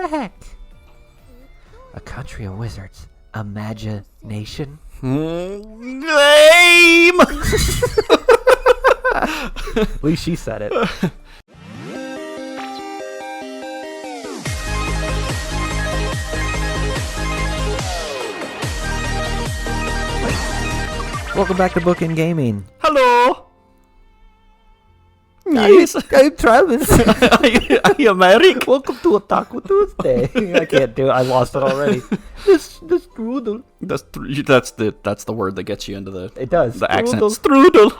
the heck? A country of wizards. Imagination? Lame! At least she said it. Welcome back to Bookend Gaming. Hello! Yes. I'm Travis. Are you married? Welcome to Otaku Tuesday. I can't do it. I lost it already. This strudel. That's the word that gets you into the It does. the accent. Strudel.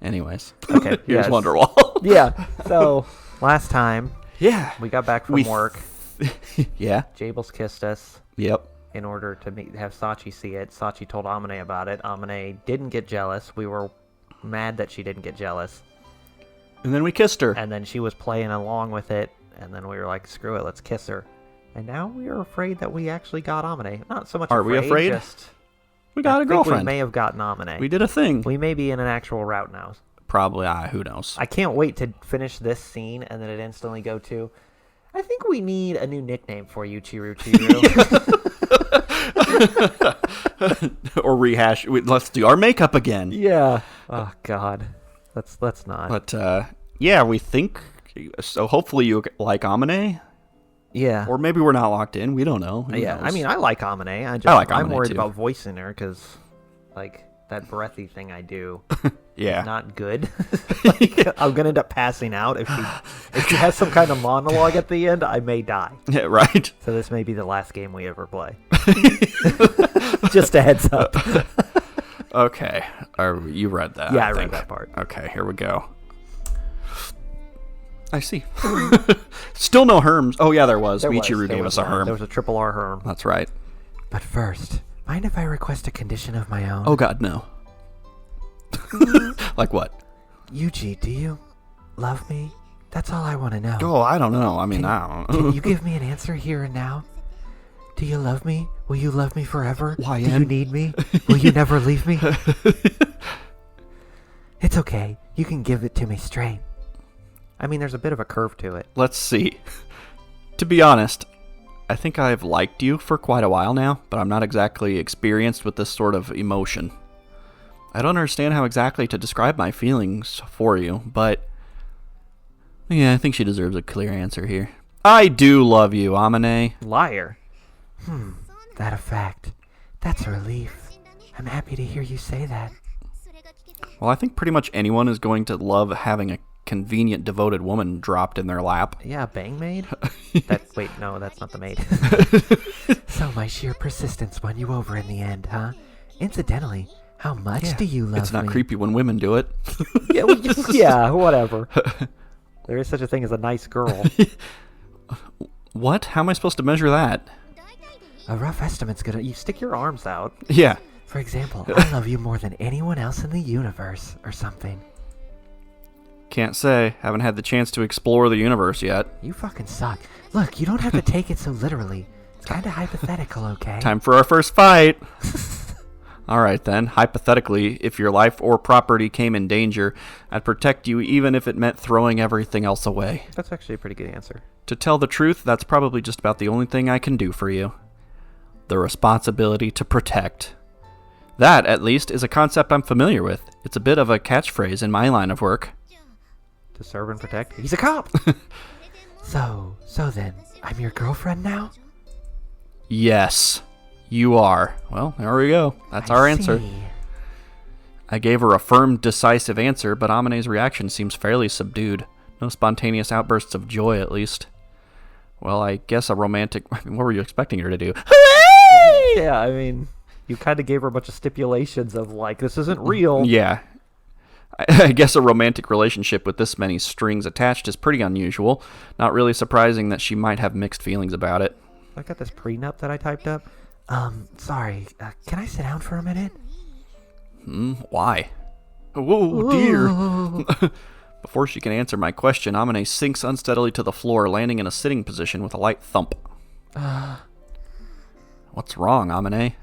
Anyways. Okay. Here's yes. Wonderwall. Yeah. So last time Yeah. we got back from work. Yeah. Jables kissed us Yep. in order to have Sachi see it. Sachi told Amane about it. Amane didn't get jealous. We were mad that she didn't get jealous. And then we kissed her. And then she was playing along with it. And then we were like, screw it, let's kiss her. And now we are afraid that we actually got Amane. Not so much Are we afraid? Just We got a I think girlfriend. we may have gotten Amane. We did a thing. We may be in an actual route now. Probably. Who knows? I can't wait to finish this scene and then it instantly go to, I think we need a new nickname for you, Chiru Chiru. Or rehash. Let's do our makeup again. Yeah. Oh, God. Let's not. But, yeah, we think... So hopefully you like Amane. Yeah. Or maybe we're not locked in. We don't know. Who Yeah. knows? I mean, I like Amane. I like I'm Amane, worried too. about voicing her because, like, that breathy thing I do Yeah. not good. I'm gonna end up passing out if she has some kind of monologue at the end. I may die. Yeah, right. So this may be the last game we ever play. Just a heads up. Okay. You read that. Yeah, I read think. that part. Okay, here we go. I see. Still no Herms. Oh, yeah, there was. Michiru gave us a Herm. There was a triple R Herm. That's right. But first, mind if I request a condition of my own? Oh, God, no. Like what? Yuuji, do you love me? That's all I want to know. Oh, I don't know. I mean, I don't know. Can you give me an answer here and now? Do you love me? Will you love me forever? Do you YN? need me? Will you never leave me? It's okay. You can give it to me straight. I mean, there's a bit of a curve to it. Let's see. To be honest, I think I've liked you for quite a while now, but I'm not exactly experienced with this sort of emotion. I don't understand how exactly to describe my feelings for you, but... Yeah, I think she deserves a clear answer here. I do love you, Amane. Liar. That a fact. That's a relief. I'm happy to hear you say that. Well, I think pretty much anyone is going to love having a convenient, devoted woman dropped in their lap. Yeah, bang maid? Wait, no, that's not the maid. So my sheer persistence won you over in the end, huh? Incidentally, how much do you love me? It's not creepy when women do it. Yeah, whatever. There is such a thing as a nice girl. What? How am I supposed to measure that? A rough estimate's good. You stick your arms out. Yeah. For example, I love you more than anyone else in the universe, or something. Can't say. Haven't had the chance to explore the universe yet. You fucking suck. Look, you don't have to take it so literally. It's kind of hypothetical, okay? Time for our first fight. Alright then, hypothetically, if your life or property came in danger, I'd protect you even if it meant throwing everything else away. That's actually a pretty good answer. To tell the truth, that's probably just about the only thing I can do for you. The responsibility to protect. That, at least, is a concept I'm familiar with. It's a bit of a catchphrase in my line of work. To serve and protect? He's a cop! So then, I'm your girlfriend now? Yes, you are. Well, there we go. That's our answer. See. I gave her a firm, decisive answer, but Amane's reaction seems fairly subdued. No spontaneous outbursts of joy, at least. Well, I guess a romantic... what were you expecting her to do? Yeah, I mean, you kind of gave her a bunch of stipulations of, like, this isn't real. Yeah. I guess a romantic relationship with this many strings attached is pretty unusual. Not really surprising that she might have mixed feelings about it. I got this prenup that I typed up. Sorry, can I sit down for a minute? Why? Whoa, dear. Before she can answer my question, Amane sinks unsteadily to the floor, landing in a sitting position with a light thump. What's wrong, Amane?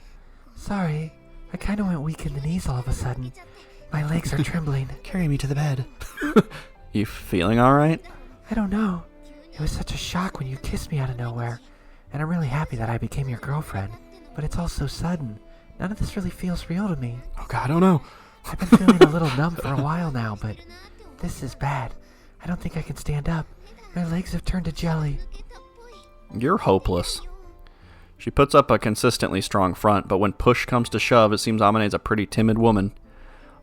Sorry, I kind of went weak in the knees all of a sudden. My legs are trembling. Carry me to the bed. You feeling alright? I don't know. It was such a shock when you kissed me out of nowhere, and I'm really happy that I became your girlfriend, but it's all so sudden. None of this really feels real to me. Oh God, I don't know. I've been feeling a little numb for a while now, but this is bad. I don't think I can stand up. My legs have turned to jelly. You're hopeless. She puts up a consistently strong front, but when push comes to shove, it seems Amane's a pretty timid woman.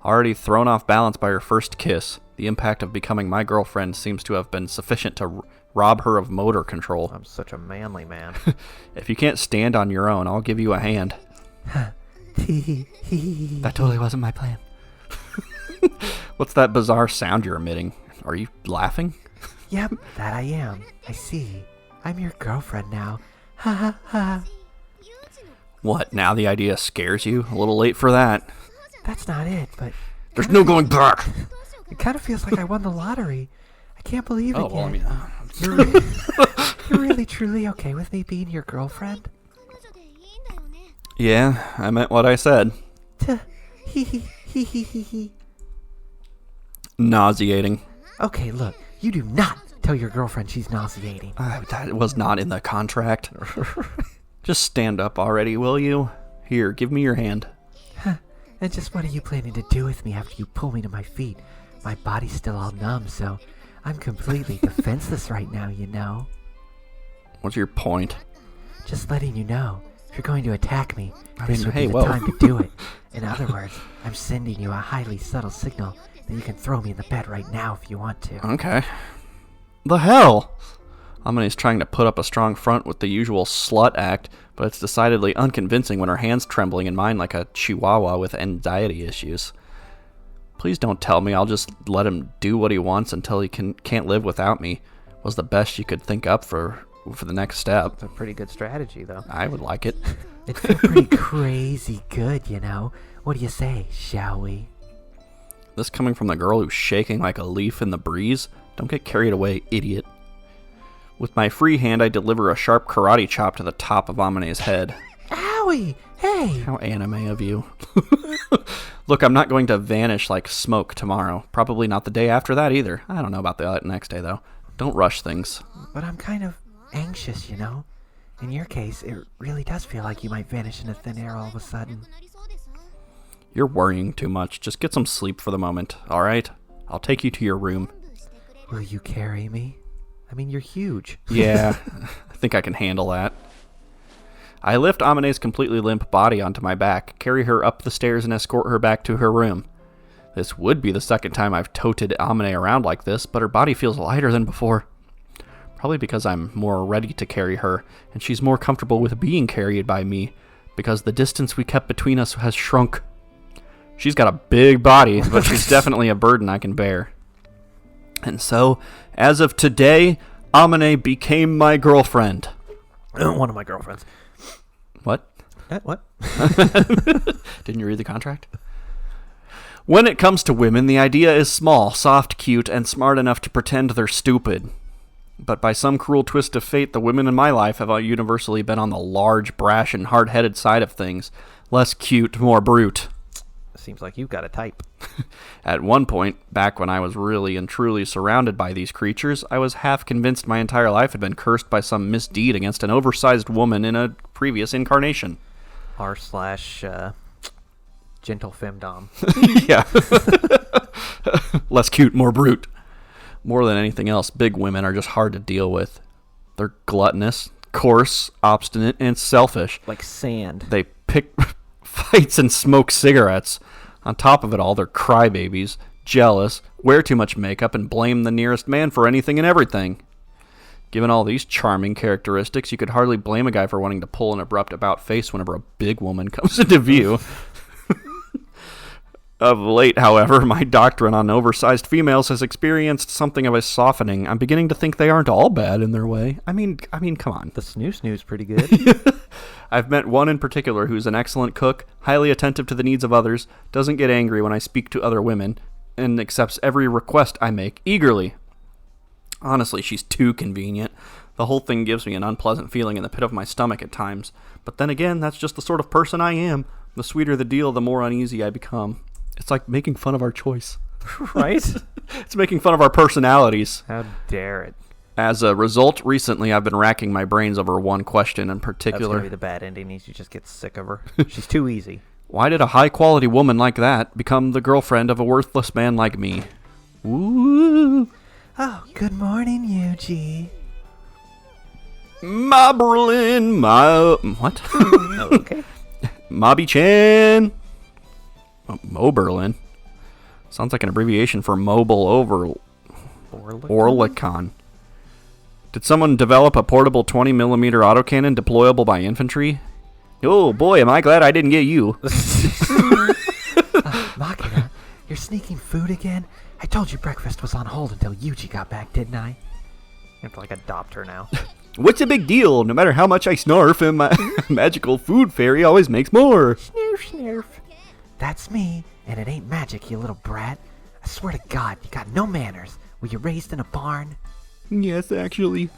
Already thrown off balance by her first kiss, the impact of becoming my girlfriend seems to have been sufficient to rob her of motor control. I'm such a manly man. If you can't stand on your own, I'll give you a hand. That totally wasn't my plan. What's that bizarre sound you're emitting? Are you laughing? Yep, that I am. I see. I'm your girlfriend now. Ha ha ha. What, now the idea scares you? A little late for that. That's not it, but... There's no going back! It kind of feels like I won the lottery. I can't believe it yet. Well, I mean... You're really truly okay with me being your girlfriend? Yeah, I meant what I said. Hee. Nauseating. Okay, look, you do not tell your girlfriend she's nauseating. That was not in the contract. Just stand up already, will you? Here, give me your hand. And just what are you planning to do with me after you pull me to my feet? My body's still all numb, so I'm completely defenseless right now, you know. What's your point? Just letting you know, if you're going to attack me, I this mean, would hey, be the whoa. time to do it. In other words, I'm sending you a highly subtle signal that you can throw me in the bed right now if you want to. Okay. The hell? Amane's trying to put up a strong front with the usual slut act, but it's decidedly unconvincing when her hand's trembling in mine like a chihuahua with anxiety issues. Please don't tell me I'll just let him do what he wants until he can't live without me, was the best you could think up for the next step. It's a pretty good strategy, though. I would like it. It feels pretty crazy good, you know. What do you say, shall we? This coming from the girl who's shaking like a leaf in the breeze? Don't get carried away, idiot. With my free hand, I deliver a sharp karate chop to the top of Amane's head. Owie! Hey! How anime of you. Look, I'm not going to vanish like smoke tomorrow. Probably not the day after that either. I don't know about the next day, though. Don't rush things. But I'm kind of anxious, you know? In your case, it really does feel like you might vanish into thin air all of a sudden. You're worrying too much. Just get some sleep for the moment, alright? I'll take you to your room. Will you carry me? I mean, you're huge. Yeah, I think I can handle that. I lift Amane's completely limp body onto my back, carry her up the stairs, and escort her back to her room. This would be the second time I've toted Amane around like this, but her body feels lighter than before. Probably because I'm more ready to carry her, and she's more comfortable with being carried by me, because the distance we kept between us has shrunk. She's got a big body, but she's definitely a burden I can bear. And so, as of today, Amane became my girlfriend. One of my girlfriends. What? What? Didn't you read the contract? When it comes to women, the idea is small, soft, cute, and smart enough to pretend they're stupid. But by some cruel twist of fate, the women in my life have universally been on the large, brash, and hard-headed side of things. Less cute, more brute. Seems like you've got a type. At one point, back when I was really and truly surrounded by these creatures, I was half convinced my entire life had been cursed by some misdeed against an oversized woman in a previous incarnation. r/gentle femdom. Yeah. Less cute, more brute. More than anything else, big women are just hard to deal with. They're gluttonous, coarse, obstinate, and selfish. Like sand. They pick fights and smoke cigarettes. On top of it all, they're crybabies, jealous, wear too much makeup, and blame the nearest man for anything and everything. Given all these charming characteristics, you could hardly blame a guy for wanting to pull an abrupt about-face whenever a big woman comes into view. Of late, however, my doctrine on oversized females has experienced something of a softening. I'm beginning to think they aren't all bad in their way. I mean, come on. The snooze pretty good. I've met one in particular who's an excellent cook, highly attentive to the needs of others, doesn't get angry when I speak to other women, and accepts every request I make eagerly. Honestly, she's too convenient. The whole thing gives me an unpleasant feeling in the pit of my stomach at times. But then again, that's just the sort of person I am. The sweeter the deal, the more uneasy I become. It's like making fun of our choice. Right? It's making fun of our personalities. How dare it. As a result, recently I've been racking my brains over one question in That's particular. gonna be the bad ending. You just get sick of her. She's too easy. Why did a high-quality woman like that become the girlfriend of a worthless man like me? Woo! Oh, good morning, Yuuji. Moberlin, what? Oh, okay. Mobby-chan. Moberlin. Sounds like an abbreviation for mobile Orlicon. Did someone develop a portable 20mm autocannon deployable by infantry? Oh boy, am I glad I didn't get you. Makina, you're sneaking food again? I told you breakfast was on hold until Yuuji got back, didn't I? You have to, adopt her now. What's the big deal? No matter how much I snarf, and my magical food fairy always makes more. Snurf, snurf. That's me, and it ain't magic, you little brat. I swear to God, you got no manners. Were you raised in a barn? Yes, actually.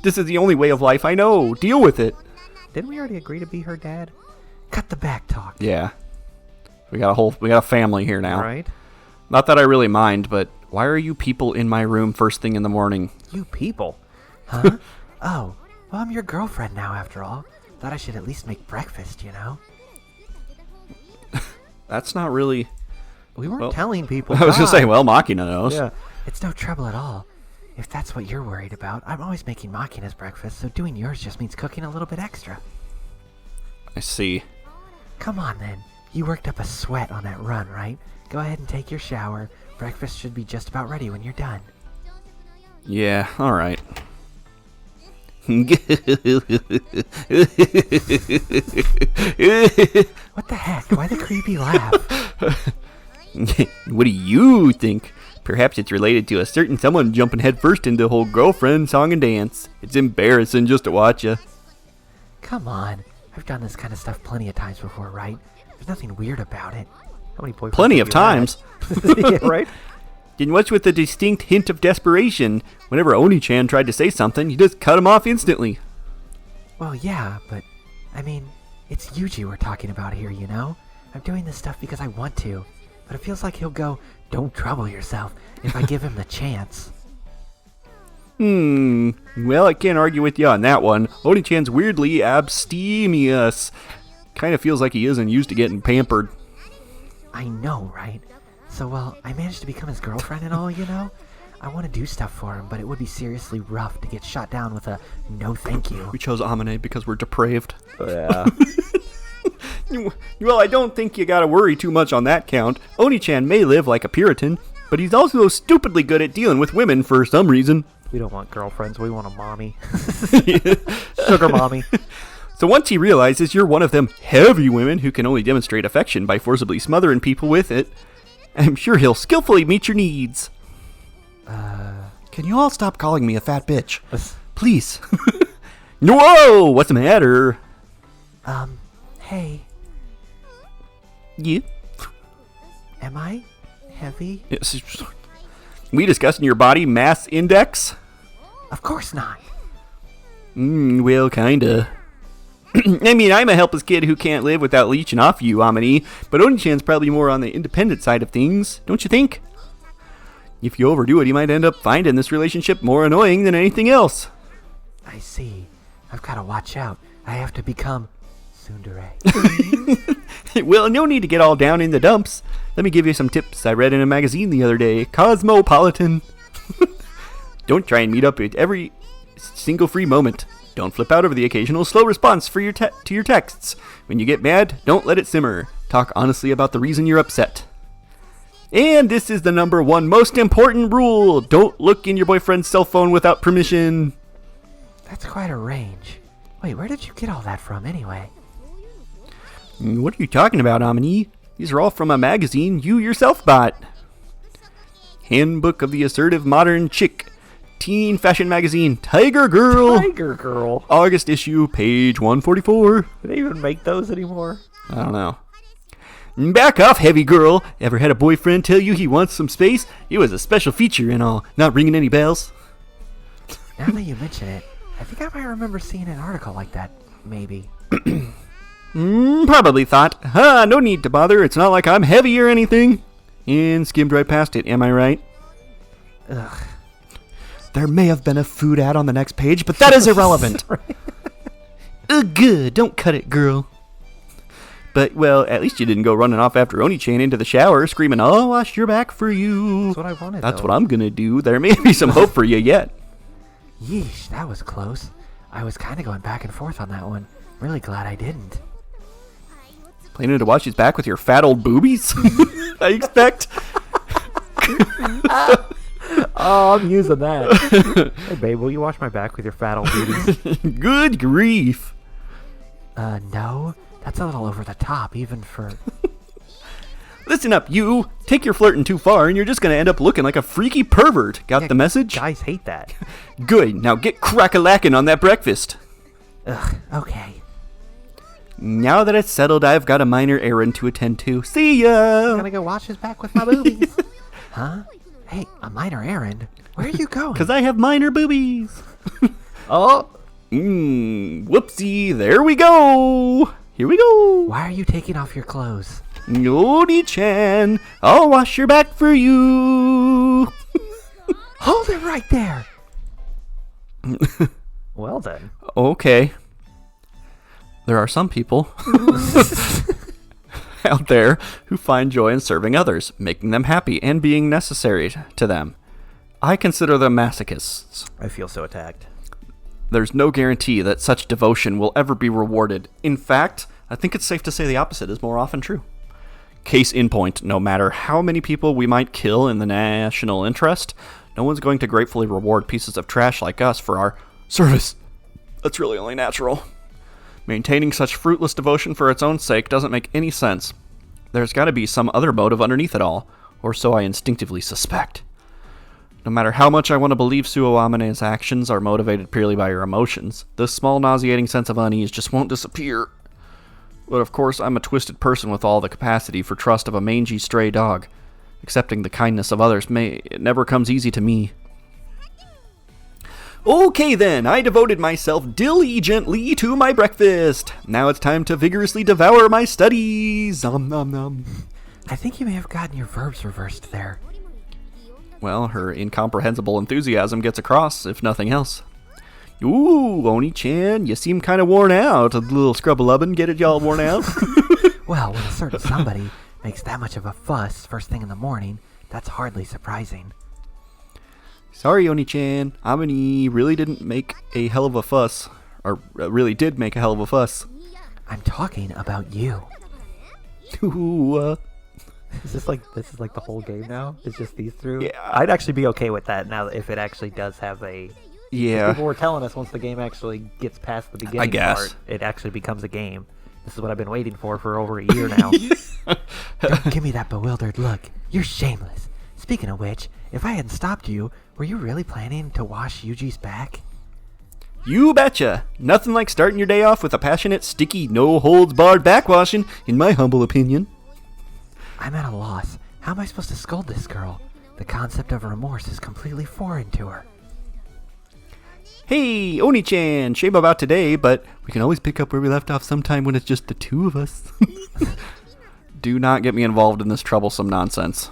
This is the only way of life I know. Deal with it. Didn't we already agree to be her dad? Cut the back talk. Yeah. We got a family here now. Right? Not that I really mind, but why are you people in my room first thing in the morning? You people? Huh? Oh, well, I'm your girlfriend now, after all. Thought I should at least make breakfast, you know? That's not really... We weren't telling people. I was going to God. say, well, Makina knows. Yeah. It's no trouble at all. If that's what you're worried about, I'm always making Makina's breakfast, so doing yours just means cooking a little bit extra. I see. Come on, then. You worked up a sweat on that run, right? Go ahead and take your shower. Breakfast should be just about ready when you're done. Yeah, alright. What the heck? Why the creepy laugh? What do you think? Perhaps it's related to a certain someone jumping headfirst into the whole girlfriend song and dance. It's embarrassing just to watch you. Come on. I've done this kind of stuff plenty of times before, right? There's nothing weird about it. How many boyfriends Plenty have of you had? times. Yeah, right? Then what's with the distinct hint of desperation? Whenever Oni-chan tried to say something, you just cut him off instantly. Well, yeah, but, I mean, it's Yuuji we're talking about here, you know? I'm doing this stuff because I want to, but it feels like he'll go, don't trouble yourself, if I give him the chance. Well, I can't argue with you on that one. Oni-chan's weirdly abstemious. Kind of feels like he isn't used to getting pampered. I know, right? So, well, I managed to become his girlfriend and all, you know? I want to do stuff for him, but it would be seriously rough to get shot down with a no thank you. We chose Amane because we're depraved. Yeah. Well, I don't think you gotta worry too much on that count. Oni-chan may live like a Puritan, but he's also stupidly good at dealing with women for some reason. We don't want girlfriends, we want a mommy. Sugar mommy. So once he realizes you're one of them heavy women who can only demonstrate affection by forcibly smothering people with it, I'm sure he'll skillfully meet your needs. Can you all stop calling me a fat bitch? Please. Whoa! What's the matter? Hey, You? am I heavy? We discussing your body mass index? Of course not. Well, kinda. I mean, I'm a helpless kid who can't live without leeching off you, Amane, but Oni-chan's probably more on the independent side of things, don't you think? If you overdo it, you might end up finding this relationship more annoying than anything else. I see. I've got to watch out. I have to become tsundere. Well, no need to get all down in the dumps. Let me give you some tips I read in a magazine the other day. Cosmopolitan. Don't try and meet up at every single free moment. Don't flip out over the occasional slow response for to your texts. When you get mad, don't let it simmer. Talk honestly about the reason you're upset. And this is the number one most important rule. Don't look in your boyfriend's cell phone without permission. That's quite a range. Wait, where did you get all that from anyway? What are you talking about, Amane? These are all from a magazine you yourself bought. Handbook of the Assertive Modern Chick. Teen fashion magazine, Tiger Girl. Tiger Girl. August issue, page 144. Do they even make those anymore? I don't know. Back off, heavy girl. Ever had a boyfriend tell you he wants some space? It was a special feature and all. Not ringing any bells? Now that you mention it, I think I might remember seeing an article like that. Maybe. Probably thought. No need to bother. It's not like I'm heavy or anything. And skimmed right past it, am I right? Ugh. There may have been a food ad on the next page, but that is irrelevant. Good. Don't cut it, girl. But, well, at least you didn't go running off after Oni-chan into the shower, screaming, I'll wash your back for you. That's what I wanted, That's though. what I'm going to do. There may be some hope for you yet. Yeesh, that was close. I was kind of going back and forth on that one. Really glad I didn't. Planning to wash his back with your fat old boobies? I expect. Oh, I'm using that. Hey, babe, will you wash my back with your fat old boobies? Good grief. No. That's a little over the top, even for... Listen up, you. Take your flirting too far, and you're just going to end up looking like a freaky pervert. Got the message? Guys hate that. Good. Now get crack-a-lackin' on that breakfast. Ugh, okay. Now that it's settled, I've got a minor errand to attend to. See ya! I'm gonna go wash his back with my boobies. Huh? Hey, a minor errand? Where are you going? Because I have minor boobies. Oh! Whoopsie. There we go. Here we go. Why are you taking off your clothes? Oni-chan, I'll wash your back for you. Hold it right there! Well then. Okay. There are some people out there who find joy in serving others, making them happy, and being necessary to them. I consider them masochists. I feel so attacked. There's no guarantee that such devotion will ever be rewarded. In fact, I think it's safe to say the opposite is more often true. Case in point, no matter how many people we might kill in the national interest, no one's going to gratefully reward pieces of trash like us for our service. That's really only natural. Maintaining such fruitless devotion for its own sake doesn't make any sense. There's got to be some other motive underneath it all, or so I instinctively suspect. No matter how much I want to believe Suo Amane's actions are motivated purely by her emotions, this small nauseating sense of unease just won't disappear. But of course, I'm a twisted person with all the capacity for trust of a mangy stray dog. Accepting the kindness of others it never comes easy to me. Okay then, I devoted myself diligently to my breakfast. Now it's time to vigorously devour my studies. Nom nom nom. I think you may have gotten your verbs reversed there. Well, her incomprehensible enthusiasm gets across, if nothing else. Ooh, Oni-chan, you seem kind of worn out. A little scrub-a-lubbin, get it y'all worn out? Well, when a certain somebody makes that much of a fuss first thing in the morning, that's hardly surprising. Sorry, Oni-chan. Amane really didn't make a hell of a fuss. Or really did make a hell of a fuss. I'm talking about you. Ooh, This is like the whole game now? It's just these through? Yeah. I'd actually be okay with that now if it actually does have a... yeah. People were telling us once the game actually gets past the beginning part, it actually becomes a game. This is what I've been waiting for over a year now. Don't give me that bewildered look. You're shameless. Speaking of which, if I hadn't stopped you, were you really planning to wash Yuji's back? You betcha. Nothing like starting your day off with a passionate, sticky, no-holds-barred backwashing, in my humble opinion. I'm at a loss. How am I supposed to scold this girl? The concept of remorse is completely foreign to her. Hey, Oni-chan, shame about today, but we can always pick up where we left off sometime when it's just the two of us. Do not get me involved in this troublesome nonsense.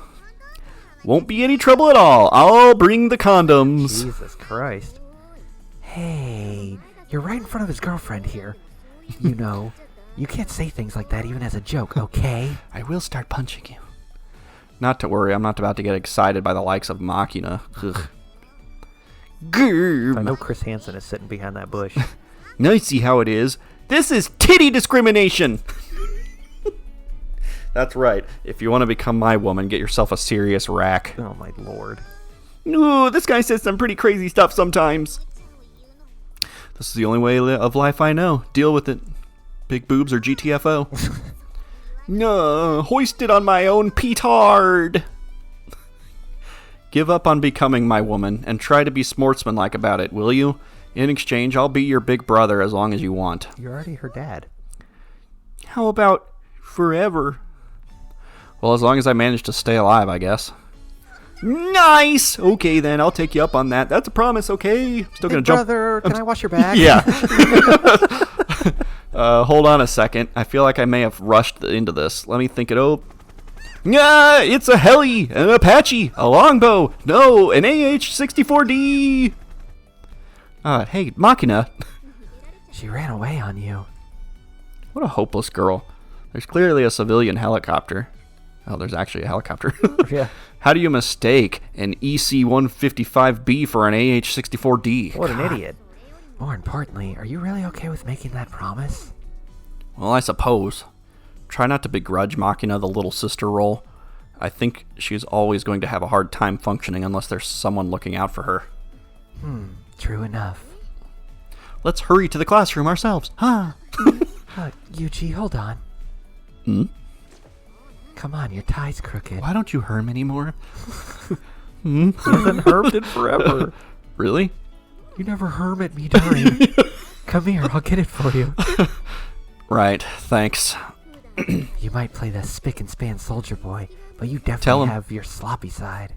Won't be any trouble at all. I'll bring the condoms. Jesus Christ. Hey, you're right in front of his girlfriend here. You know, you can't say things like that even as a joke, okay? I will start punching you. Not to worry, I'm not about to get excited by the likes of Makina. Ugh. I know Chris Hansen is sitting behind that bush. Now you see how it is. This is titty discrimination. That's right. If you want to become my woman, get yourself a serious rack. Oh my lord. Ooh, this guy says some pretty crazy stuff sometimes. This is the only way of life I know. Deal with it. Big boobs or GTFO. No, hoisted on my own petard. Give up on becoming my woman and try to be sportsmanlike about it, will you? In exchange, I'll be your big brother as long as you want. You're already her dad. How about forever? Well, as long as I manage to stay alive, I guess. Nice! Okay, then, I'll take you up on that. That's a promise, okay? Still gonna jump. Brother, can I wash your back? Yeah. Hold on a second. I feel like I may have rushed into this. Let me think it over. Yeah, it's a heli, an Apache, a longbow, no, an AH-64D. Hey, Makina. She ran away on you. What a hopeless girl. There's clearly a civilian helicopter. Oh, there's actually a helicopter. Yeah. How do you mistake an EC-155B for an AH-64D? What an idiot. More importantly, are you really okay with making that promise? Well, I suppose. Try not to begrudge Makina the little sister role. I think she's always going to have a hard time functioning unless there's someone looking out for her. True enough. Let's hurry to the classroom ourselves. Huh? Yuuji, hold on. Come on, your tie's crooked. Why don't you herm anymore? You haven't hermed in forever. Really? You never herm at me, darling. Come here, I'll get it for you. Right, thanks. You might play the spick and span soldier boy, but you Tell definitely him. have your sloppy side.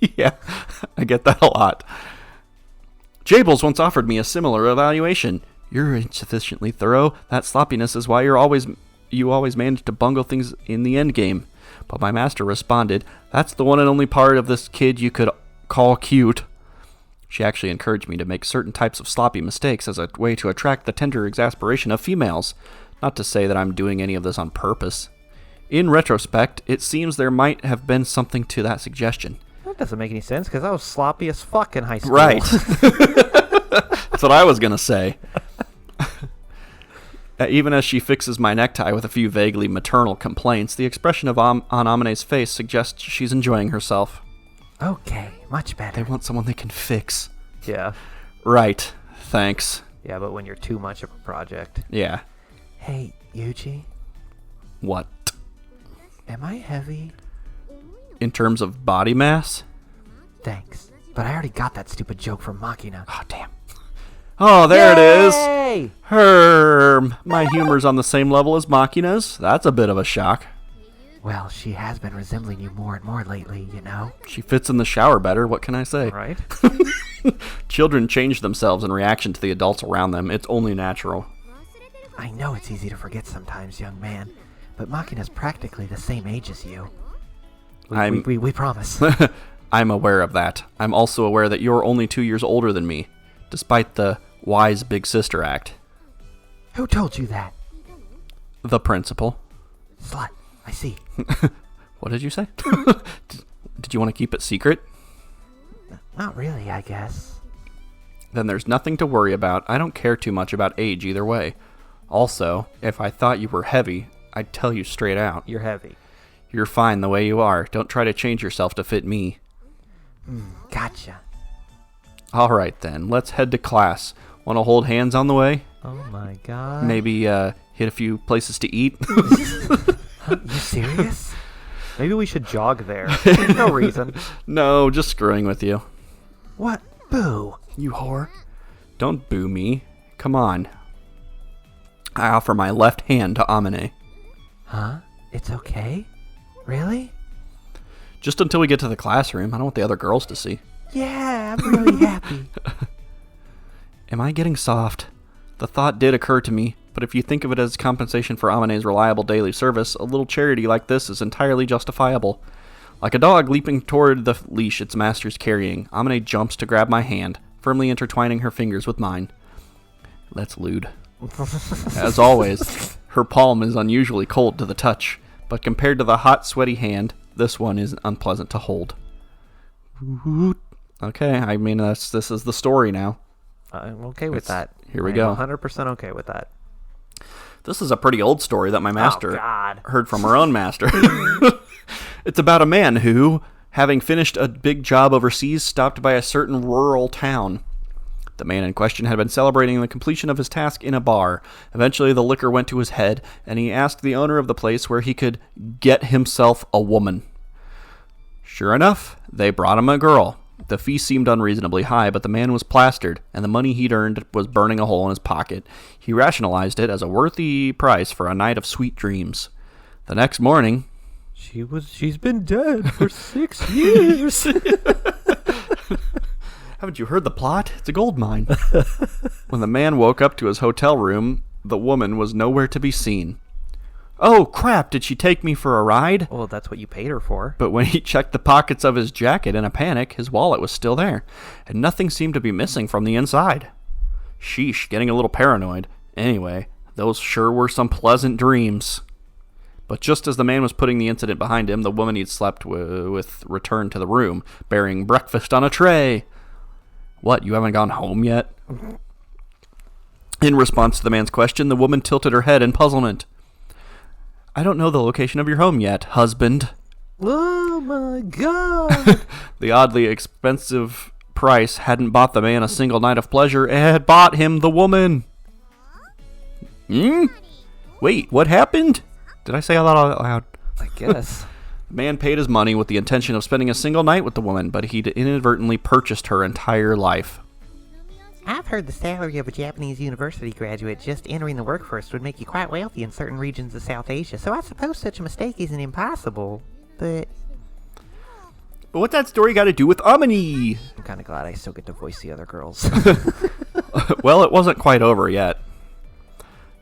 Yeah, I get that a lot. Jables once offered me a similar evaluation. You're insufficiently thorough. That sloppiness is why you always manage to bungle things in the end game. But my master responded, that's the one and only part of this kid you could call cute. She actually encouraged me to make certain types of sloppy mistakes as a way to attract the tender exasperation of females. Not to say that I'm doing any of this on purpose. In retrospect, it seems there might have been something to that suggestion. That doesn't make any sense, because I was sloppy as fuck in high school. Right. That's what I was going to say. Even as she fixes my necktie with a few vaguely maternal complaints, the expression on Amane's face suggests she's enjoying herself. Okay, much They better. want someone they can fix. Yeah. Right. Thanks. Yeah, but when you're too much of a project. Yeah. Hey, Yuuji, What? am I heavy? In terms of body mass? Thanks. But I already got that stupid joke from Makina. Oh, damn. Oh, there it is. Yay! Herm. My humor's on the same level as Makina's. That's a bit of a shock. Well, she has been resembling you more and more lately, you know? She fits in the shower better. What can I say? Right? Children change themselves in reaction to the adults around them. It's only natural. I know it's easy to forget sometimes, young man, but Makina's practically the same age as you. We promise. I'm aware of that. I'm also aware that you're only 2 years older than me, despite the wise big sister act. Who told you that? The principal. Slut, I see. What did you say? Did you want to keep it secret? Not really, I guess. Then there's nothing to worry about. I don't care too much about age either way. Also, if I thought you were heavy, I'd tell you straight out. You're heavy. You're fine the way you are. Don't try to change yourself to fit me. Gotcha. All right then, let's head to class. Want to hold hands on the way? Oh my god. Maybe hit a few places to eat? You serious? Maybe we should jog there. No reason. No, just screwing with you. What? Boo. You whore. Don't boo me. Come on. I offer my left hand to Amane. Huh? It's okay? Really? Just until we get to the classroom. I don't want the other girls to see. Yeah, I'm really happy. Am I getting soft? The thought did occur to me, but if you think of it as compensation for Amane's reliable daily service, a little charity like this is entirely justifiable. Like a dog leaping toward the leash its master's carrying, Amane jumps to grab my hand, firmly intertwining her fingers with mine. Let's lewd. As always, her palm is unusually cold to the touch, but compared to the hot, sweaty hand, this one is unpleasant to hold. Okay, I mean, this is the story now. I'm okay with that. Here we go. 100% okay with that. This is a pretty old story that my master God. heard from her own master. It's about a man who, having finished a big job overseas, stopped by a certain rural town. The man in question had been celebrating the completion of his task in a bar. Eventually, the liquor went to his head, and he asked the owner of the place where he could get himself a woman. Sure enough, they brought him a girl. The fee seemed unreasonably high, but the man was plastered, and the money he'd earned was burning a hole in his pocket. He rationalized it as a worthy price for a night of sweet dreams. The next morning... She's been dead for 6 years. Haven't you heard the plot? It's a gold mine. When the man woke up to his hotel room, the woman was nowhere to be seen. Oh, crap, did she take me for a ride? Well, that's what you paid her for. But when he checked the pockets of his jacket in a panic, his wallet was still there, and nothing seemed to be missing from the inside. Sheesh, getting a little paranoid. Anyway, those sure were some pleasant dreams. But just as the man was putting the incident behind him, the woman he'd slept with returned to the room, bearing breakfast on a tray. What, you haven't gone home yet? In response to the man's question, the woman tilted her head in puzzlement. I don't know the location of your home yet, husband. Oh my god! The oddly expensive price hadn't bought the man a single night of pleasure. It had bought him the woman. Wait, what happened? Did I say that out loud? I guess. The man paid his money with the intention of spending a single night with the woman, but he'd inadvertently purchased her entire life. I've heard the salary of a Japanese university graduate just entering the workforce would make you quite wealthy in certain regions of South Asia, so I suppose such a mistake isn't impossible, but what's that story got to do with Amane? I'm kind of glad I still get to voice the other girls. Well, it wasn't quite over yet.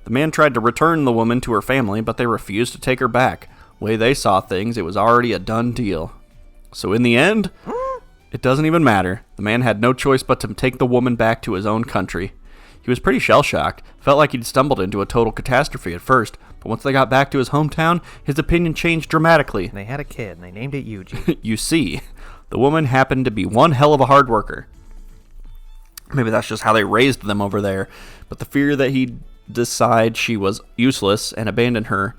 The man tried to return the woman to her family, but they refused to take her back. The way they saw things, it was already a done deal. So in the end, it doesn't even matter. The man had no choice but to take the woman back to his own country. He was pretty shell-shocked. Felt like he'd stumbled into a total catastrophe at first, but once they got back to his hometown, his opinion changed dramatically. They had a kid, and they named it Yuuji. You see, the woman happened to be one hell of a hard worker. Maybe that's just how they raised them over there, but the fear that he'd decide she was useless and abandon her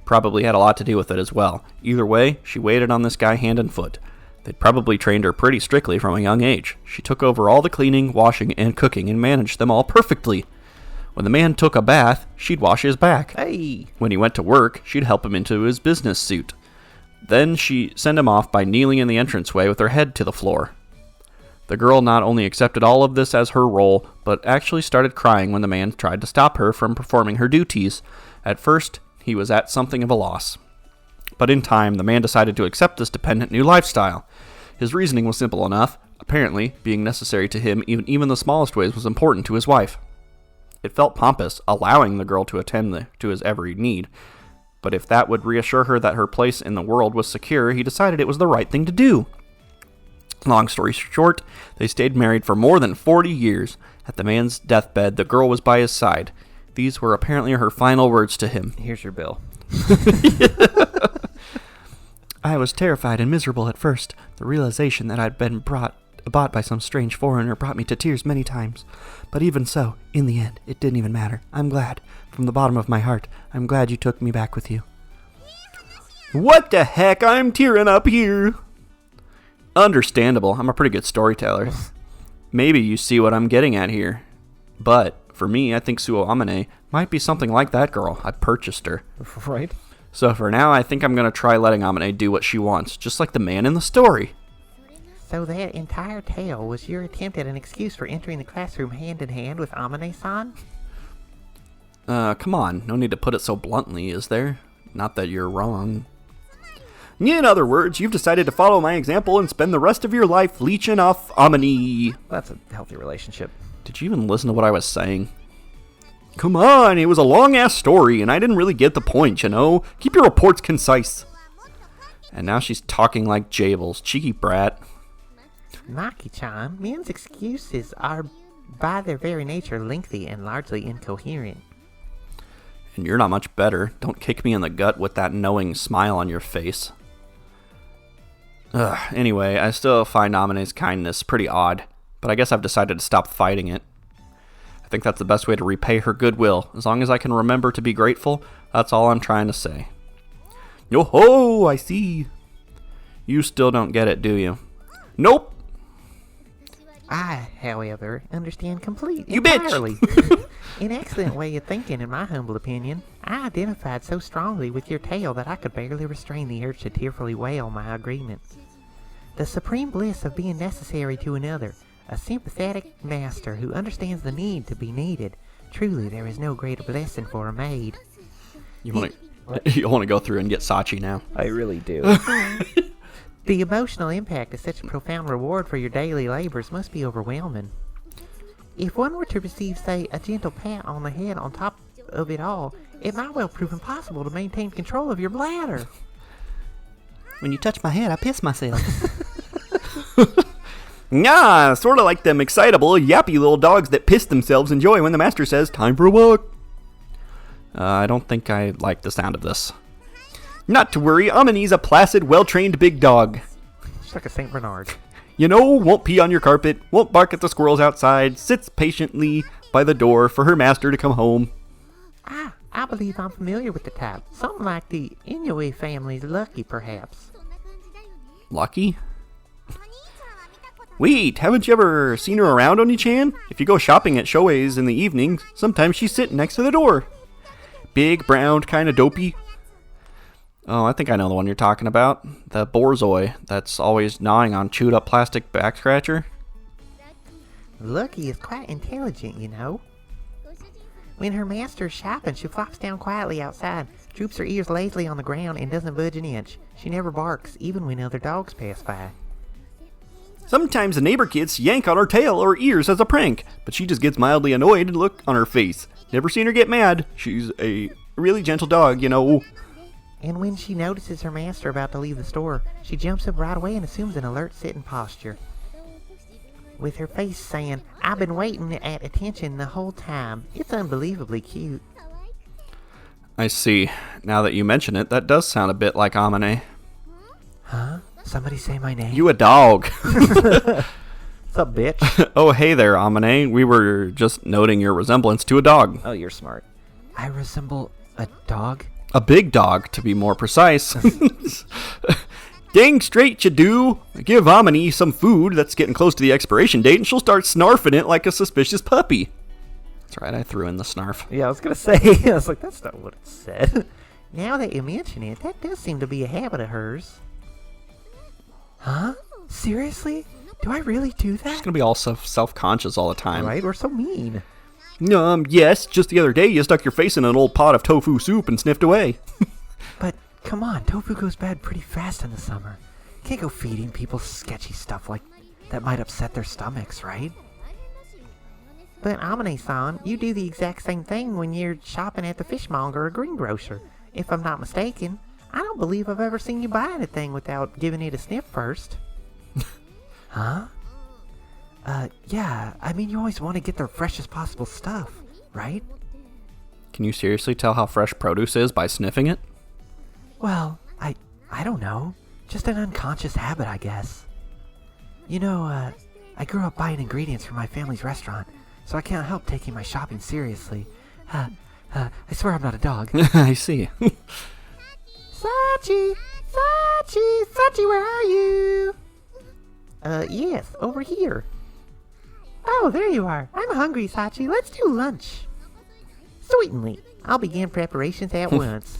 probably had a lot to do with it as well. Either way, she waited on this guy hand and foot. They'd probably trained her pretty strictly from a young age. She took over all the cleaning, washing, and cooking and managed them all perfectly. When the man took a bath, she'd wash his back. Hey! When he went to work, she'd help him into his business suit. Then she sent him off by kneeling in the entranceway with her head to the floor. The girl not only accepted all of this as her role, but actually started crying when the man tried to stop her from performing her duties. At first, he was at something of a loss. But in time, the man decided to accept this dependent new lifestyle. His reasoning was simple enough. Apparently, being necessary to him even the smallest ways was important to his wife. It felt pompous, allowing the girl to attend to his every need. But if that would reassure her that her place in the world was secure, he decided it was the right thing to do. Long story short, they stayed married for more than 40 years. At the man's deathbed, the girl was by his side. These were apparently her final words to him. Here's your bill. I was terrified and miserable at first. The realization that I'd been bought by some strange foreigner brought me to tears many times. But even so, in the end, it didn't even matter. I'm glad. From the bottom of my heart, I'm glad you took me back with you. What the heck? I'm tearing up here. Understandable. I'm a pretty good storyteller. Maybe you see what I'm getting at here. But for me, I think Suo Amane might be something like that girl. I purchased her. Right. So for now, I think I'm going to try letting Amane do what she wants, just like the man in the story. So that entire tale was your attempt at an excuse for entering the classroom hand in hand with Amane-san? Come on. No need to put it so bluntly, is there? Not that you're wrong. In other words, you've decided to follow my example and spend the rest of your life leeching off Amane. That's a healthy relationship. Did you even listen to what I was saying? Come on, it was a long-ass story, and I didn't really get the point, you know? Keep your reports concise. And now she's talking like Jables. Cheeky brat. Maki-chan, men's excuses are, by their very nature, lengthy and largely incoherent. And you're not much better. Don't kick me in the gut with that knowing smile on your face. Anyway, I still find Amane's kindness pretty odd, but I guess I've decided to stop fighting it. I think that's the best way to repay her goodwill. As long as I can remember to be grateful, that's all I'm trying to say. Yo-ho, I see. You still don't get it, do you? Nope. I, however, understand completely. You entirely. bitch! An excellent way of thinking, in my humble opinion. I identified so strongly with your tale that I could barely restrain the urge to tearfully wail my agreement. The supreme bliss of being necessary to another, a sympathetic master who understands the need to be needed. Truly, there is no greater blessing for a maid. You want to go through and get Sachi now? I really do. The emotional impact of such a profound reward for your daily labors must be overwhelming. If one were to receive, say, a gentle pat on the head on top of it all, it might well prove impossible to maintain control of your bladder. When you touch my head, I piss myself. Nah, sort of like them excitable, yappy little dogs that piss themselves in joy when the master says, time for a walk. I don't think I like the sound of this. Not to worry, Amane's a placid, well-trained big dog. She's like a St. Bernard. You know, won't pee on your carpet, won't bark at the squirrels outside, sits patiently by the door for her master to come home. I believe I'm familiar with the type. Something like the Inoue family's Lucky, perhaps. Lucky? Wait, haven't you ever seen her around, Oni-chan? If you go shopping at Shoei's in the evenings, sometimes she's sitting next to the door. Big, brown, kind of dopey. Oh, I think I know the one you're talking about. The borzoi that's always gnawing on chewed up plastic back scratcher. Lucky is quite intelligent, you know. When her master's shopping, she flops down quietly outside, droops her ears lazily on the ground, and doesn't budge an inch. She never barks, even when other dogs pass by. Sometimes the neighbor kids yank on her tail or ears as a prank, but she just gets mildly annoyed and look on her face. Never seen her get mad. She's a really gentle dog, you know. And when she notices her master about to leave the store, she jumps up right away and assumes an alert sitting posture. With her face saying, I've been waiting at attention the whole time. It's unbelievably cute. I see. Now that you mention it, that does sound a bit like Amane. Huh? Somebody say my name? You a dog. What's up, bitch? Oh, hey there, Amane. We were just noting your resemblance to a dog. Oh, you're smart. I resemble a dog? A big dog, to be more precise. Dang straight you do. Give Amane some food that's getting close to the expiration date, and she'll start snarfing it like a suspicious puppy. That's right, I threw in the snarf. Yeah, I was going to say, I was like, that's not what it said. Now that you mention it, that does seem to be a habit of hers. Huh? Seriously? Do I really do that? She's going to be all self-conscious all the time. Right? We're so mean. Yes, just the other day you stuck your face in an old pot of tofu soup and sniffed away. But, come on, tofu goes bad pretty fast in the summer. Can't go feeding people sketchy stuff like that might upset their stomachs, right? But Amane-san, you do the exact same thing when you're shopping at the fishmonger or greengrocer. If I'm not mistaken, I don't believe I've ever seen you buy anything without giving it a sniff first. Huh? Yeah, I mean, you always want to get the freshest possible stuff, right? Can you seriously tell how fresh produce is by sniffing it? Well, I don't know. Just an unconscious habit, I guess. You know, I grew up buying ingredients from my family's restaurant, so I can't help taking my shopping seriously. I swear I'm not a dog. I see. Sachi! Sachi! Sachi, where are you? Yes, over here. Oh, there you are. I'm hungry, Sachi. Let's do lunch. Certainly. I'll begin preparations at once.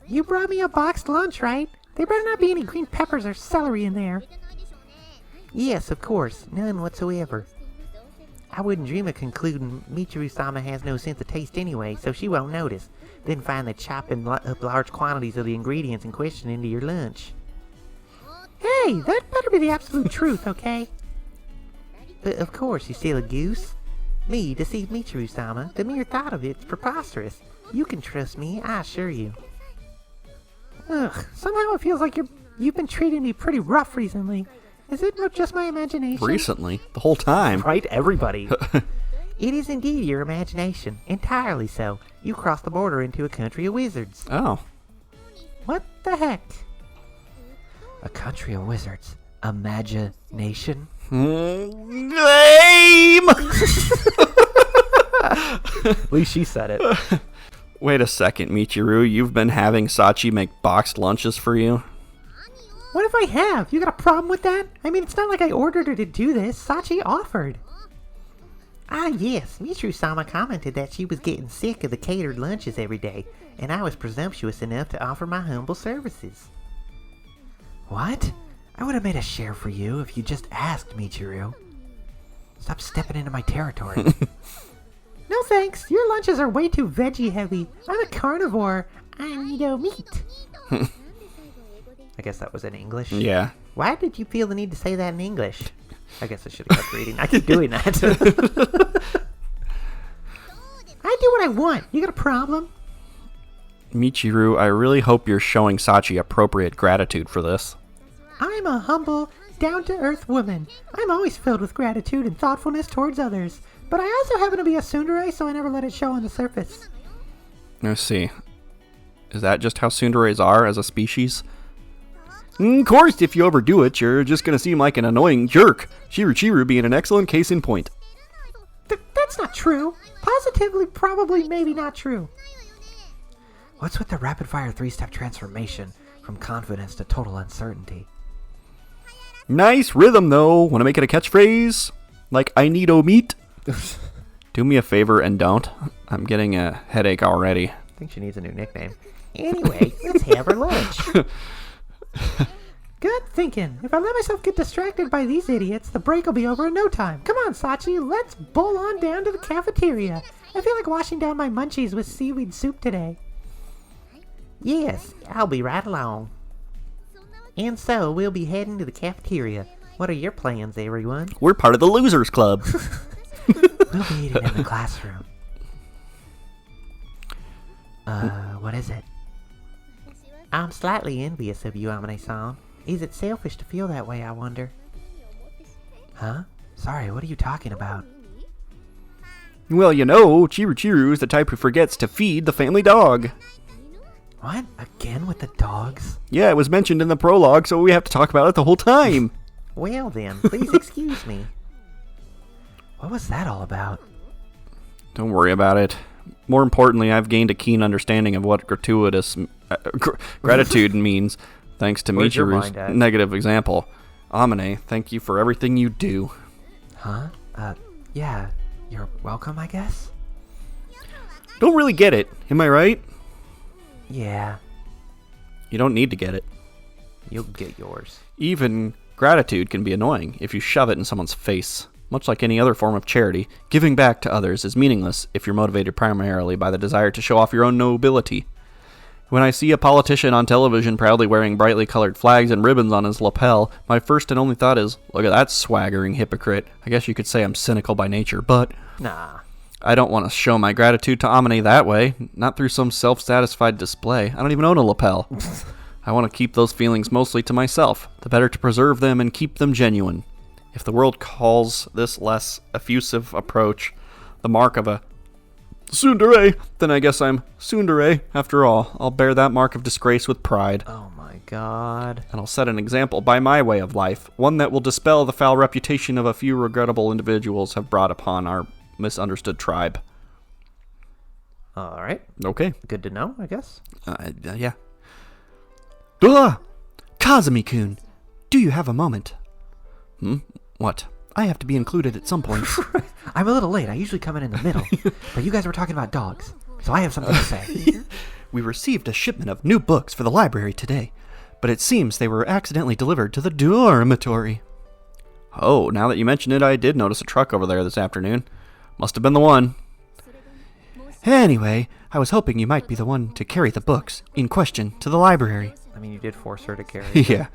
You brought me a boxed lunch, right? There better not be any green peppers or celery in there. Yes, of course. None whatsoever. I wouldn't dream of concluding Michiru-sama has no sense of taste anyway, so she won't notice. Then finally chopping up large quantities of the ingredients in question into your lunch. Hey, that better be the absolute truth, okay? But of course, you steal a goose. Me deceive Michiru-sama. The mere thought of it's preposterous. You can trust me, I assure you. Ugh, somehow it feels like you've been treating me pretty rough recently. Is it just my imagination? Recently? The whole time? Right, everybody. It is indeed your imagination. Entirely so. You crossed the border into a country of wizards. Oh. What the heck? A country of wizards. Imagination? Lame! At least she said it. Wait a second, Michiru. You've been having Sachi make boxed lunches for you? What if I have? You got a problem with that? I mean, it's not like I ordered her to do this. Sachi offered. Ah, yes. Michiru-sama commented that she was getting sick of the catered lunches every day, and I was presumptuous enough to offer my humble services. What? I would have made a share for you if you just asked, Michiru. Stop stepping into my territory. No thanks. Your lunches are way too veggie heavy. I'm a carnivore. I need meat. I guess that was in English. Yeah. Why did you feel the need to say that in English? I guess I should have kept reading. I keep doing that. I I do what I want. You got a problem? Michiru, I really hope you're showing Sachi appropriate gratitude for this. I'm a humble, down-to-earth woman. I'm always filled with gratitude and thoughtfulness towards others. But I also happen to be a tsundere, so I never let it show on the surface. Let's see. Is that just how tsunderes are as a species? Of course, if you overdo it, you're just going to seem like an annoying jerk. Chiru being an excellent case in point. That's not true. Positively, probably, maybe not true. What's with the rapid-fire 3-step transformation from confidence to total uncertainty? Nice rhythm, though. Want to make it a catchphrase? Like, I need o meat? Do me a favor and don't. I'm getting a headache already. I think she needs a new nickname. Anyway, let's have her lunch. Good thinking. If I let myself get distracted by these idiots, the break will be over in no time. Come on, Sachi, let's bowl on down to the cafeteria. I feel like washing down my munchies with seaweed soup today. Yes, I'll be right along. And so, we'll be heading to the cafeteria. What are your plans, everyone? We're part of the Losers Club. We'll be eating in the classroom. What is it? I'm slightly envious of you, Amane-san. Is it selfish to feel that way, I wonder? Huh? Sorry, what are you talking about? Well, you know, Chiru is the type who forgets to feed the family dog. What? Again with the dogs? Yeah, it was mentioned in the prologue, so we have to talk about it the whole time. Well then, please excuse me. What was that all about? Don't worry about it. More importantly, I've gained a keen understanding of what gratuitous gratitude means, thanks to Where's your Michiru's mind at? negative example. Amane, thank you for everything you do. Huh? Yeah. You're welcome, I guess? Don't really get it, am I right? Yeah. You don't need to get it. You'll get yours. Even gratitude can be annoying if you shove it in someone's face. Much like any other form of charity, giving back to others is meaningless if you're motivated primarily by the desire to show off your own nobility. When I see a politician on television proudly wearing brightly colored flags and ribbons on his lapel, my first and only thought is, look at that swaggering hypocrite. I guess you could say I'm cynical by nature, but Nah. I don't want to show my gratitude to Amane that way, not through some self-satisfied display. I don't even own a lapel. I want to keep those feelings mostly to myself, the better to preserve them and keep them genuine. If the world calls this less effusive approach the mark of a tsundere, then I guess I'm tsundere after all. I'll bear that mark of disgrace with pride. Oh my god. And I'll set an example by my way of life, one that will dispel the foul reputation of a few regrettable individuals have brought upon our misunderstood tribe. Alright. Okay. Good to know, I guess. Yeah. Ugh! Kazumi-kun, do you have a moment? What? I have to be included at some point. I'm a little late. I usually come in the middle. But you guys were talking about dogs, so I have something to say. We received a shipment of new books for the library today, but it seems they were accidentally delivered to the dormitory. Oh, now that you mention it, I did notice a truck over there this afternoon. Must have been the one. Anyway, I was hoping you might be the one to carry the books in question to the library. I mean, you did force her to carry. Yeah.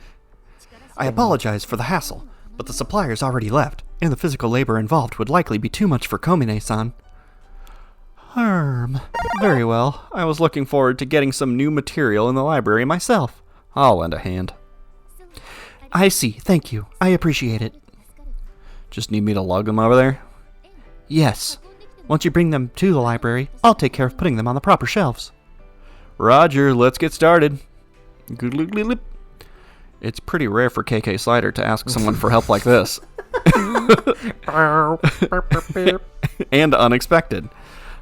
I apologize for the hassle, but the suppliers already left, and the physical labor involved would likely be too much for Komine-san. Very well. I was looking forward to getting some new material in the library myself. I'll lend a hand. I see. Thank you. I appreciate it. Just need me to lug them over there? Yes. Once you bring them to the library, I'll take care of putting them on the proper shelves. Roger, let's get started. It's pretty rare for KK Slider to ask someone for help like this. And unexpected.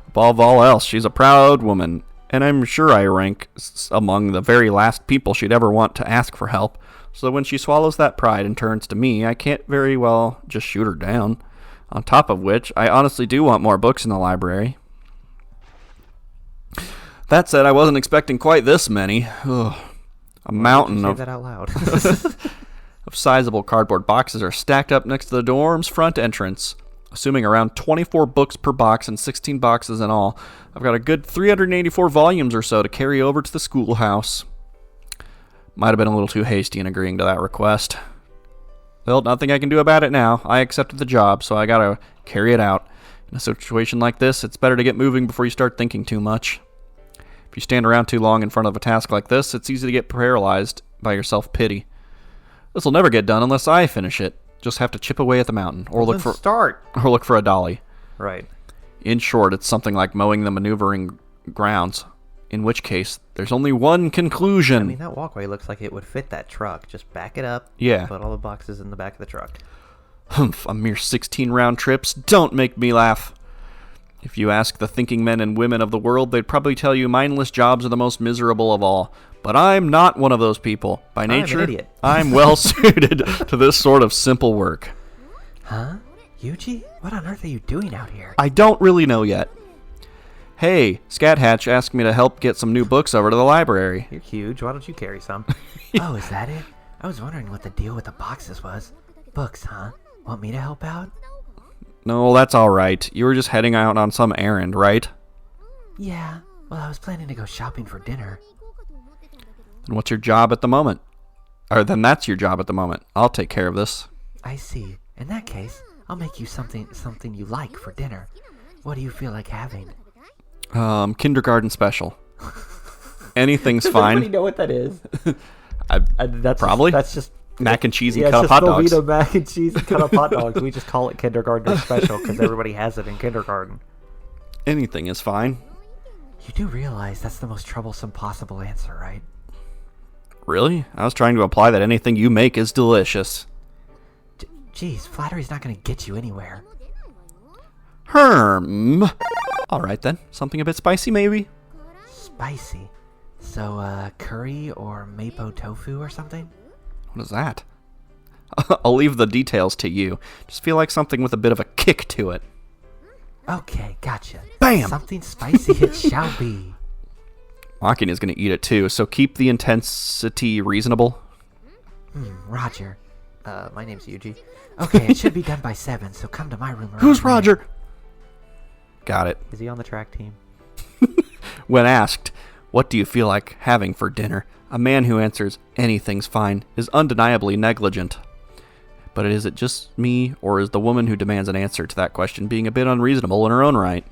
Above all else, she's a proud woman, and I'm sure I rank among the very last people she'd ever want to ask for help. So when she swallows that pride and turns to me, I can't very well just shoot her down. On top of which, I honestly do want more books in the library. That said, I wasn't expecting quite this many. Ugh. A mountain Say of that out loud. of sizable cardboard boxes are stacked up next to the dorm's front entrance. Assuming around 24 books per box and 16 boxes in all, I've got a good 384 volumes or so to carry over to the schoolhouse. Might have been a little too hasty in agreeing to that request. Well, nothing I can do about it now. I accepted the job, so I gotta carry it out. In a situation like this, it's better to get moving before you start thinking too much. If you stand around too long in front of a task like this, it's easy to get paralyzed by your self-pity. This will never get done unless I finish it. Just have to chip away at the mountain, or look for a dolly. Right. In short, it's something like mowing the maneuvering grounds, in which case, there's only one conclusion. I mean, that walkway looks like it would fit that truck. Just back it up. Yeah. Put all the boxes in the back of the truck. Humph, a mere 16 round trips. Don't make me laugh. If you ask the thinking men and women of the world, they'd probably tell you mindless jobs are the most miserable of all. But I'm not one of those people. By nature, I'm an idiot. I'm well suited to this sort of simple work. Huh? Yuuji? What on earth are you doing out here? I don't really know yet. Hey, Scat Hatch asked me to help get some new books over to the library. You're huge. Why don't you carry some? Oh, is that it? I was wondering what the deal with the boxes was. Books, huh? Want me to help out? No, that's alright. You were just heading out on some errand, right? Yeah. Well, I was planning to go shopping for dinner. Then what's your job at the moment? Or then that's your job at the moment. I'll take care of this. I see. In that case, I'll make you something you like for dinner. What do you feel like having? Kindergarten special. Anything's Does fine. anybody know what that is? That's Probably. That's just Mac and cheese and yeah, cut up hot dogs. Velveeta mac and cheese and cut up hot dogs. We just call it kindergarten special because everybody has it in kindergarten. Anything is fine. You do realize that's the most troublesome possible answer, right? Really? I was trying to imply that anything you make is delicious. Geez, flattery's not going to get you anywhere. Alright then. Something a bit spicy, maybe? Spicy. So, curry or mapo tofu or something? What is that? I'll leave the details to you. Just feel like something with a bit of a kick to it. Okay, gotcha. Bam! Something spicy it shall be. Makina is going to eat it too, so keep the intensity reasonable. Roger. My name's Yuuji. Okay, it should be done by 7, so come to my room around Who's 9. Roger? Got it. Is he on the track team? When asked, what do you feel like having for dinner? A man who answers, anything's fine, is undeniably negligent. But is it just me, or is the woman who demands an answer to that question being a bit unreasonable in her own right?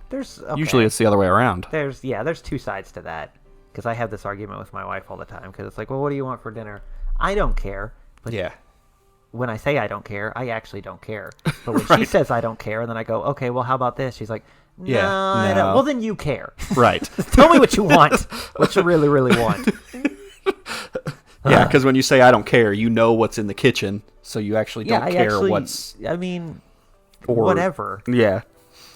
Usually it's the other way around. There's two sides to that. Because I have this argument with my wife all the time. Because it's like, well, what do you want for dinner? I don't care. But Yeah. when I say I don't care, I actually don't care. But when she Right. says I don't care, and then I go, okay, well, how about this? She's like, no, Yeah, I don't. no. Well, then you care. Right. Tell me what you want. What you really, really want. Yeah, because when you say I don't care, you know what's in the kitchen, so you actually don't care what's... I mean, Or, whatever. Yeah.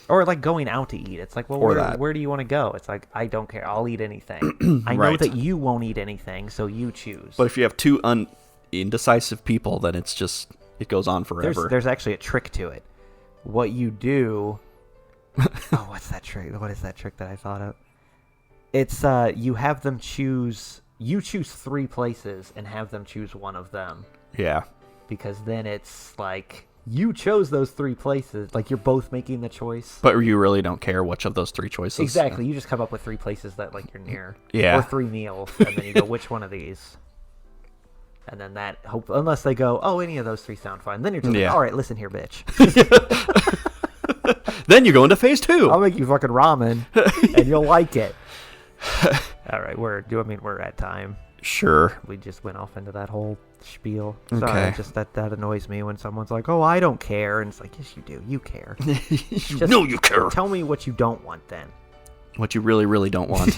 Or like going out to eat. It's like, well, Or that. where do you want to go? It's like, I don't care. I'll eat anything. I know Right. that you won't eat anything, so you choose. But if you have two indecisive people, then it's just... It goes on forever. There's actually a trick to it. What you do... oh, what's that trick? What is that trick that I thought of? It's, you have them choose... You choose 3 places and have them choose one of them. Yeah. Because then it's like... You chose those 3 places. Like, you're both making the choice. But you really don't care which of those 3 choices. Exactly. You just come up with 3 places that, like, you're near. Yeah. Or 3 meals. And then you go, which one of these? And then that... unless they go, oh, any of those 3 sound fine. Then you're just like, all right, listen here, bitch. Then you go into phase 2. I'll make you fucking ramen, and you'll like it. All right, we're at time. Sure. We just went off into that whole spiel. Okay. Sorry, just that annoys me when someone's like, "Oh, I don't care," and it's like, "Yes, you do. You care. You know you care. Tell me what you don't want, then." What you really, really don't want.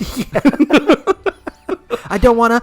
I don't wanna.